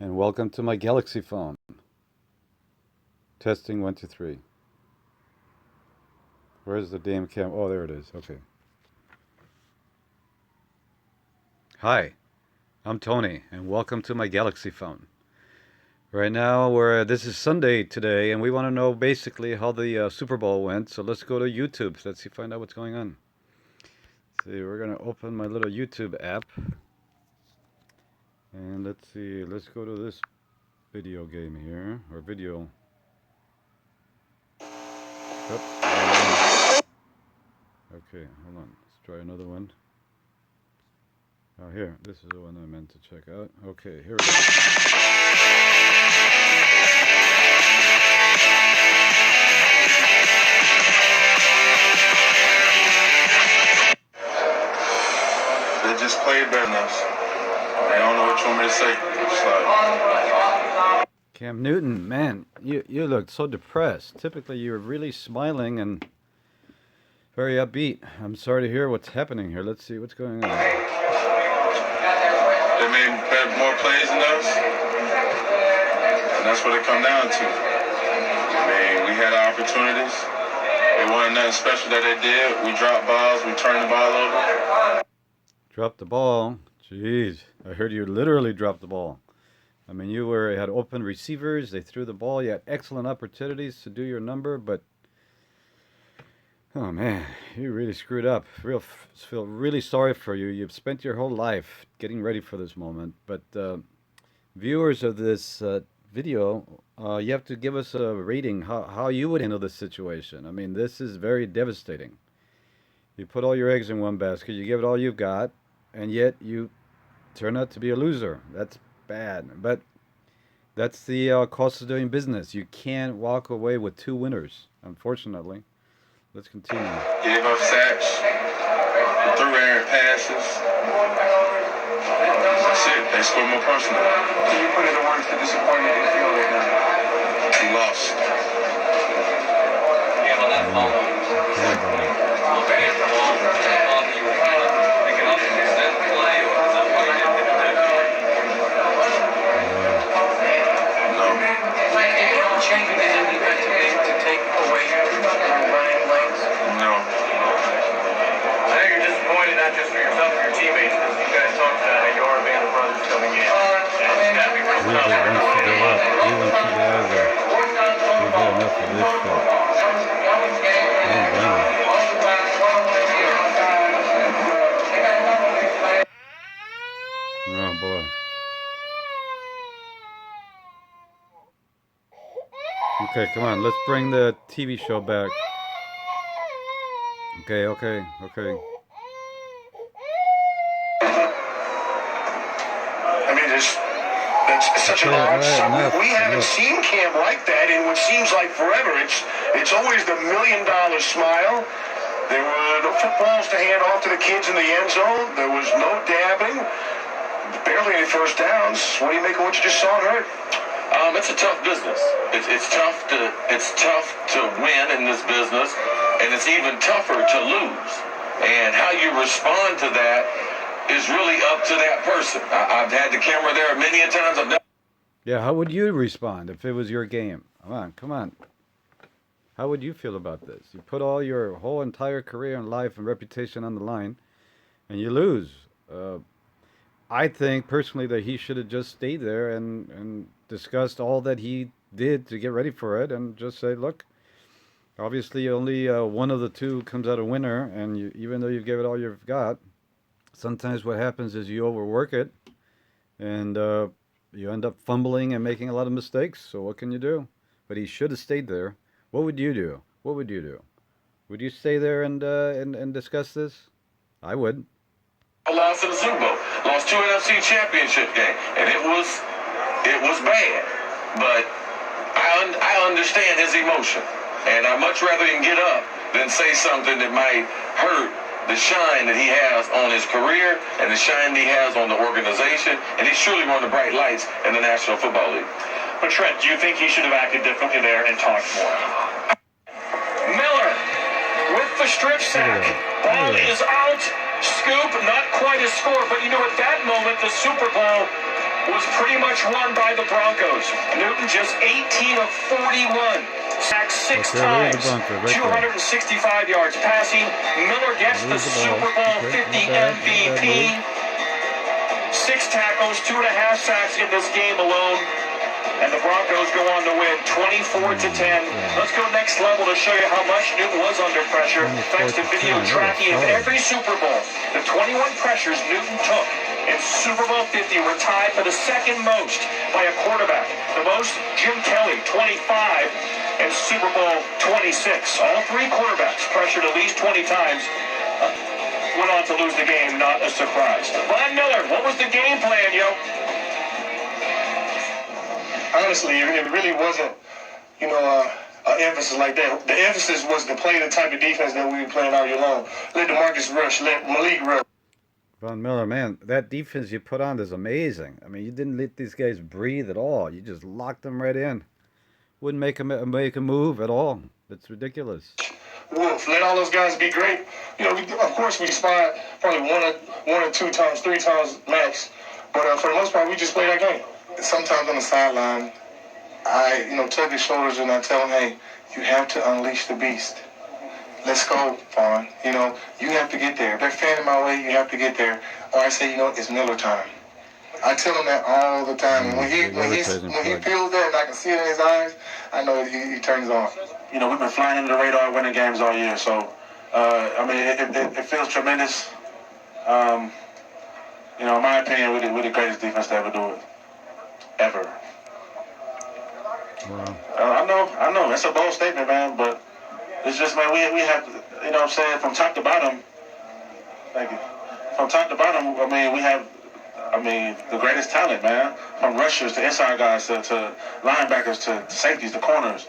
And welcome to my Galaxy phone. Testing 1, 2, 3. Where's the damn cam? Oh, there it is. Okay. Hi, I'm Tony, and welcome to my Galaxy phone. Right now, this is Sunday today, and we want to know basically how the Super Bowl went. So let's go to YouTube. Let's see, find out what's going on. See, we're gonna open my little YouTube app, and let's see. Let's go to this video game here, or video. Oops. Okay, hold on. Let's try another one. Oh, here. This is the one I meant to check out. Okay, here we go. They just played better than us. I don't know what you want me to say. Like... Cam Newton, man, you looked so depressed. Typically, you're really smiling and very upbeat. I'm sorry to hear what's happening here. Let's see what's going on. They made more plays than us, and that's what it come down to. I mean, we had our opportunities. It wasn't nothing special that they did. We dropped balls. We turned the ball over. Dropped the ball. Jeez, I heard you literally dropped the ball. I mean, you had open receivers. They threw the ball. You had excellent opportunities to do your number, but oh man, you really screwed up. Feel really sorry for you. You've spent your whole life getting ready for this moment. But viewers of this video, you have to give us a rating how you would handle this situation. I mean, this is very devastating. You put all your eggs in one basket. You give it all you've got, and yet you turn out to be a loser. That's bad. But that's the cost of doing business. You can't walk away with two winners, unfortunately. Let's continue. Gave up sacks, threw errant passes. That's it. They scored more personal. Can you put into words the disappointment you feel right now? We lost. Oh boy. Okay, come on, let's bring the TV show back. Okay. I mean, that's such an odd summer. We haven't seen Cam like that in what seems like forever. It's always the $1 million smile. There were no footballs to hand off to the kids in the end zone. There was no dabbing. Barely any first downs. What do you make of what you just saw and heard? It's a tough business. It's tough to win in this business, and it's even tougher to lose. And how you respond to that is really up to that person. I've had the camera there many a times. Yeah, how would you respond if it was your game? Come on. How would you feel about this? You put all your whole entire career and life and reputation on the line, and you lose. I think personally that he should have just stayed there and discussed all that he did to get ready for it, and just say, look, obviously only one of the two comes out a winner, and even though you gave it all you've got, sometimes what happens is you overwork it, and you end up fumbling and making a lot of mistakes. So what can you do? But he should have stayed there. What would you do? Would you stay there and discuss this? I would. Lost in the Super Bowl, lost 2 NFC championship games, and it was bad. But I understand his emotion, and I'd much rather him get up than say something that might hurt the shine that he has on his career and the shine he has on the organization, and he's truly one of the bright lights in the National Football League. But Trent, do you think he should have acted differently there and talked more? Miller with the strip sack. Ball is out. Scoop, not quite a score, but you know, at that moment, the Super Bowl was pretty much won by the Broncos. Newton just 18 of 41. Sacked six times, 265 yards passing. Miller gets the Super Bowl 50 MVP. 6 tackles, 2.5 sacks in this game alone. And the Broncos go on to win 24-10. Let's go next level to show you how much Newton was under pressure. Thanks to video tracking of every Super Bowl. The 21 pressures Newton took in Super Bowl 50 were tied for the second most by a quarterback. The most, Jim Kelly, 25. And Super Bowl 26. All 3 quarterbacks pressured at least 20 times. Went on to lose the game, not a surprise. Von Miller, what was the game plan, yo? Honestly, it really wasn't, an emphasis like that. The emphasis was to play the type of defense that we were playing all year long. Let DeMarcus rush, let Malik rush. Von Miller, man, that defense you put on is amazing. I mean, you didn't let these guys breathe at all. You just locked them right in. Wouldn't make a move at all. It's ridiculous. Wolf, let all those guys be great. Of course, we spot probably one or 2 times, 3 times max. But for the most part, we just play that game. Sometimes on the sideline, I, tug his shoulders and I tell him, hey, you have to unleash the beast. Let's go, Vaughn. You have to get there. If they're fanning my way, you have to get there. Or I say, it's Miller time. I tell him that all the time. And when he feels that and I can see it in his eyes, I know he turns on. We've been flying under the radar, winning games all year. So, it feels tremendous. In my opinion, we're the greatest defense to ever do it. Ever. Wow. I know. That's a bold statement, man. But it's just, man, we have to, from top to bottom. Thank you. From top to bottom, we have the greatest talent, man. From rushers to inside guys to linebackers to safeties to corners.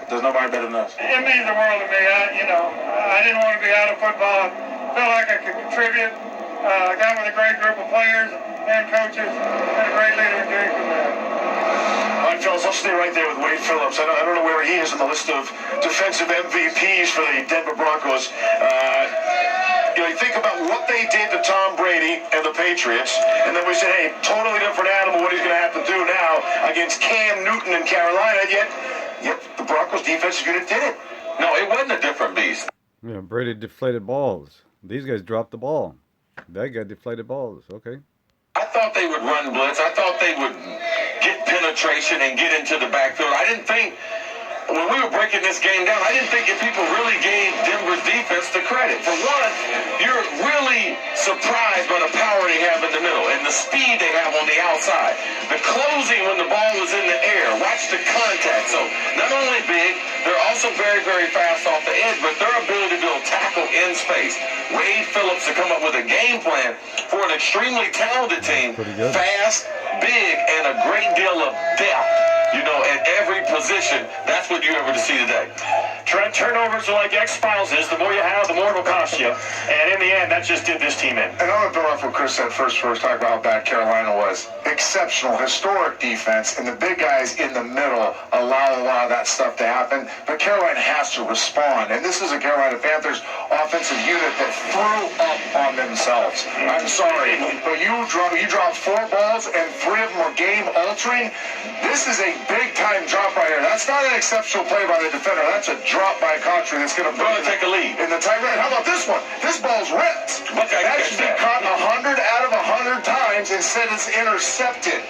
There's nobody better than us. It means the world to me. I didn't want to be out of football. I felt like I could contribute. I got with a great group of players and coaches and a great leader in Jason. All right, fellas, I'll stay right there with Wade Phillips. I don't know where he is on the list of defensive MVPs for the Denver Broncos. You think about what they did to Tom Brady and the Patriots, and then we said, hey, totally different animal, what he's going to have to do now against Cam Newton in Carolina, yet the Broncos defensive unit did it. No, it wasn't a different beast. Yeah, Brady deflated balls. These guys dropped the ball. That guy deflated balls. Okay. I thought they would run blitz. I thought they would get penetration and get into the backfield. I didn't think, when we were breaking this game down, I didn't think if people really gave Denver's defense the credit. For one, you're really surprised by the power they have in the middle and the speed they have on the outside. The closing when the ball was in the air. Watch the contact. So not only big, they're also very, very fast off the edge, but their ability to build tackle in space. Wade Phillips to come up with a game plan for an extremely talented team. Fast, big, and a great deal of depth. At every position. That's what you ever to see today. Trent, turnovers are like ex-spouses. The more you have, the more it'll cost you. And in the end, that just did this team in. And I'm going to build off what Chris said first, talk about how bad Carolina was. Exceptional, historic defense, and the big guys in the middle allow a lot of that stuff to happen. But Carolina has to respond. And this is a Carolina Panthers offensive unit that threw up on themselves. I'm sorry, but you dropped 4 balls and 3 of them were game-altering. This is a big-time drop right here. That's not an exceptional play by the defender. That's a drop by Contry that's going to take a lead in the tight end. How about this one? This ball's ripped. That should be caught 100 out of 100 times. Instead, it's intercepted.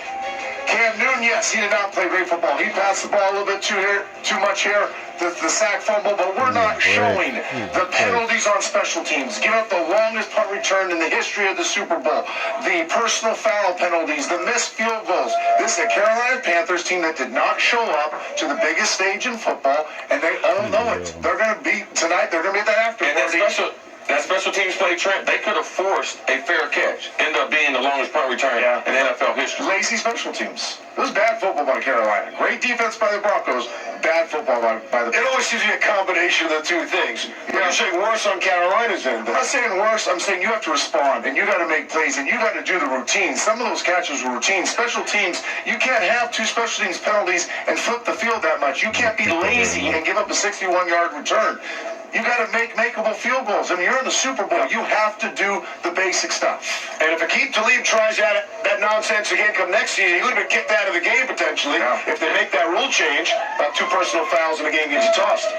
Cam Newton, yes, he did not play great football. He passed the ball a little bit too much here, the sack fumble, but we're not showing the penalties on special teams. Give up the longest punt return in the history of the Super Bowl. The personal foul penalties, the missed field goals. This is a Carolina Panthers team that did not show up to the biggest stage in football, and they all know it. They're going to be tonight. They're going to be at that after party. That special teams play, Trent, they could have forced a fair catch. End up being the longest punt return in NFL history. Lazy special teams. It was bad football by Carolina. Great defense by the Broncos. Bad football by the... It always seems to be a combination of the two things. You're saying worse on Carolina's end. I'm not saying worse. I'm saying you have to respond, and you got to make plays, and you got to do the routine. Some of those catches were routine. Special teams, you can't have 2 special teams penalties and flip the field that much. You can't be lazy and give up a 61-yard return. You got to make makeable field goals. I mean, you're in the Super Bowl. You have to do the basic stuff. And if Akeem Talib tries that nonsense again come next season, he would have been kicked out of the game potentially if they make that rule change. About 2 personal fouls and the game gets tossed.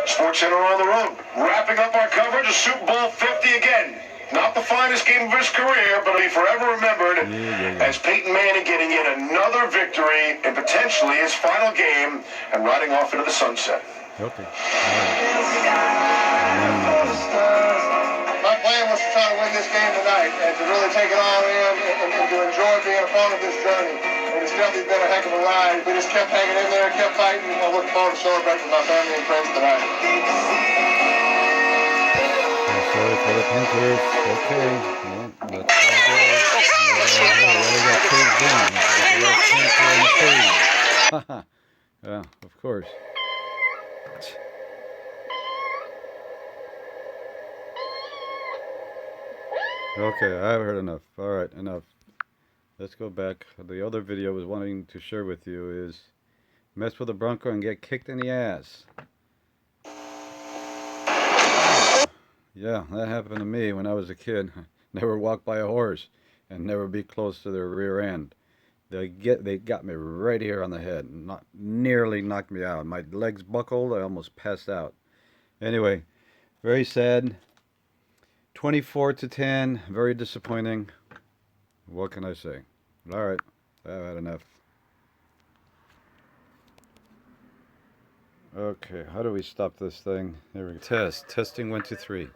Sports Center on the road. Wrapping up our coverage of Super Bowl 50 again. Not the finest game of his career, but he'll be forever remembered as Peyton Manning getting yet another victory in potentially his final game and riding off into the sunset. Okay. My plan was to try to win this game tonight and to really take it all in and to enjoy being a part of this journey. And it's definitely been a heck of a ride. We just kept hanging in there, kept fighting, and I look forward to celebrating with my family and friends tonight. Sorry for the Panthers. Okay. Well, let's go. Yeah, of course. Okay, I've heard enough. Alright, enough. Let's go back. The other video I was wanting to share with you is mess with a Bronco and get kicked in the ass. Yeah, that happened to me when I was a kid. Never walk by a horse and never be close to their rear end. They got me right here on the head. Nearly knocked me out. My legs buckled. I almost passed out. Anyway, very sad. 24-10. Very disappointing. What can I say? Alright, I've had enough. Okay, how do we stop this thing? There we go. Testing 1, 2, 3.